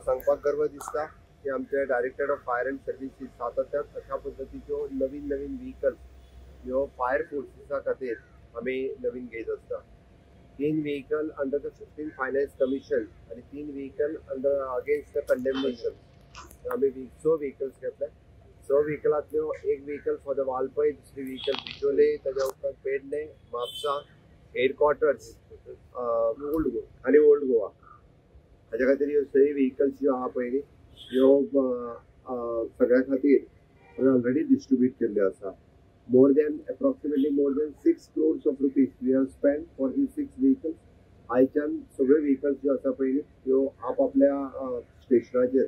सांगपाक गर्व दिसता की आमचे director of fire and services सातत्यान अशा पद्धतीच्यो नवीन नवीन व्हेकल्स ह्यो फायर फोर्सिसा खातीर आमी नवीन घेत असता. 3 vehicle under the 15 finance commission आणि 3 vehicle under against the condemnation आमी 6 व्हेकल्स घेतले. 6 व्हेकलांतल्यो एक व्हेकल फॉर द वालपय, दुसरी व्हेकल बिचोले, त्याच्या उपरांत पेडणे, म्हापसा, हेडक्वार्टर्स आणि ओल्ड गोवा हाच्या खातीर ह्यो 6 व्हेकल्स ज्यो आहा पळय ह्यो सगळ्या खातीर ऑलरेडी डिस्ट्रीब्यूट केल्ल्यो आसा. approximately more than 6 crores of rupees we have spent for these 6 vehicles. आयच्यान सगळे व्हेकल्स जे आसा पळय ह्यो आपापल्या स्टेशनाचेर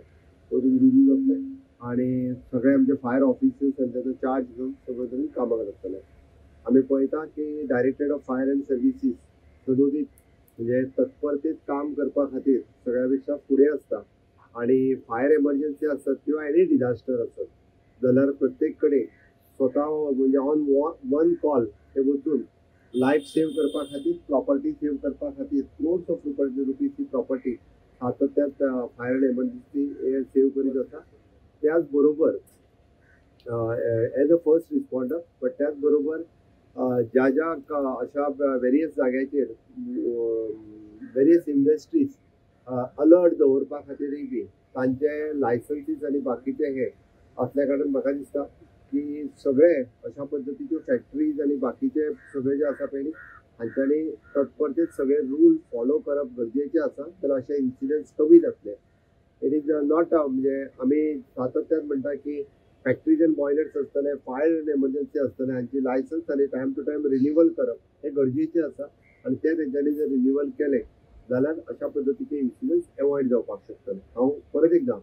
वरून रुजू जातले आणि सगळे आमचे फायर ऑफिसर्स आनी ताचो चार्ज घेवन सगळे तरेन कामाक लागतले. आमी पळयता की director of fire and services सदोदीत म्हणजे तत्परतेत काम करपा खातीर सगळ्या पेक्षा फुडें आसता आणि फायर एमर्जन्सी आसत किंवा एनी डिझास्टर आसत जाल्यार प्रत्येक कडेन स्वतः म्हणजे ऑन वन कॉल हे वचून लायफ सेव्ह करपा खातीर, प्रॉपर्टी सेव्ह करपा खातीर क्रोर्स ऑफ रुपीजची प्रॉपर्टी सातत्यान फायर अँड एमर्जन्सी हे सेव्ह करीत आसा. त्याच बरोबर as a first responder but त्याच बरोबर ज्या ज्या अशा वेरियस जाग्याचेर वेरियस इंडस्ट्रीज अलर्ट दवरपा खातीरय बी तांचे लायसन्सीस आनी बाकीचे हे असल्या कारणान म्हाका दिसता की सगळे अशा पद्धतीच्यो फॅक्टरीज आणि बाकीचे सगळे जे आसा पळय हांच्यांनी तत्परतेत सगळे रूल फॉलो करप गरजेचे आसा जाल्यार अशे इन्सिडंट्स कमी जातले. इट इज नॉट म्हणजे आमी सातत्यान म्हणटा की फॅक्टरीज अँड बॉयलर्स आसतले, फायर अँड एमर्जन्सी आसतले हांची लायसन्स आनी टायम टू टायम रिन्युवल करप हे गरजेचे आसा आणि ते तेंच्यांनी जर रिन्युवल केले जाल्यार अशा पद्धतीचे इन्सिडंट्स एवॉयड जावपाक शकतले. हांव परत एकदां